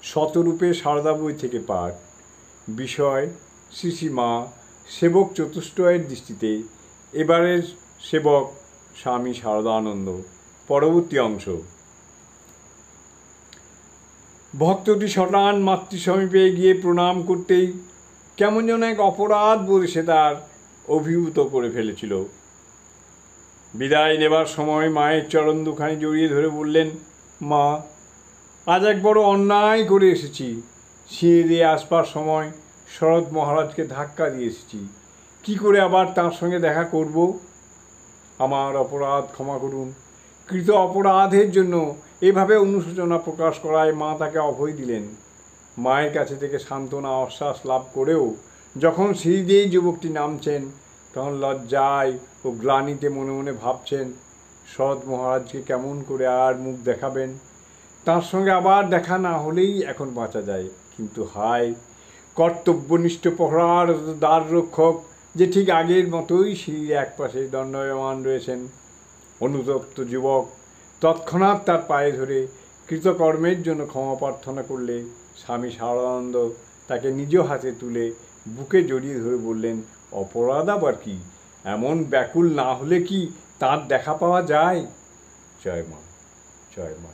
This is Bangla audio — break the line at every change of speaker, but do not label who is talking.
শতরূপে সারদা বই থেকে পাঠ। বিষয় শ্রী শ্রী মা সেবক চতুষ্টয়ের দৃষ্টিতে এবারের সেবক স্বামী শারদানন্দ। পরবর্তী অংশ। ভক্তটি শটান মাতৃ সমীপে গিয়ে প্রণাম করতেই কেমন যেন এক অপরাধ বলে সে তার অভিভূত করে ফেলেছিল। বিদায় নেবার সময় মায়ের চরণ দুখানি জড়িয়ে ধরে বললেন, মা, আজ এক বড় অন্যায় করে এসেছি। ছিঁড়ে দিয়ে আসবার সময় শরৎ মহারাজকে ধাক্কা দিয়ে এসেছি। কী করে আবার তাঁর সঙ্গে দেখা করব? আমার অপরাধ ক্ষমা করুন। কৃত অপরাধের জন্য এভাবে অনুশোচনা প্রকাশ করায় মা তাকে অভয় দিলেন। মায়ের কাছে থেকে সান্ত্বনা আশ্বাস লাভ করেও যখন সিঁড়ি দিয়েই যুবকটি নামছেন, তখন লজ্জায় ও গ্লানিতে মনে মনে ভাবছেন, শরৎ মহারাজকে কেমন করে আর মুখ দেখাবেন? তার সঙ্গে আবার দেখা না হলেই এখন বাঁচা যায়। কিন্তু হায়, কর্তব্যনিষ্ঠ প্রহরার দ্বার রক্ষক যে ঠিক আগের মতোই সিঁড়ির একপাশে দণ্ডায়মান রয়েছেন। অনুতপ্ত যুবক তৎক্ষণাৎ তার পায়ে ধরে কৃতকর্মের জন্য ক্ষমা প্রার্থনা করলে স্বামী শারদানন্দ তাকে নিজ হাতে তুলে বুকে জড়িয়ে ধরে বললেন, অপরাধ আবার কি? এমন ব্যাকুল না হলে কি তার দেখা পাওয়া যায়? জয় মা, জয় মা।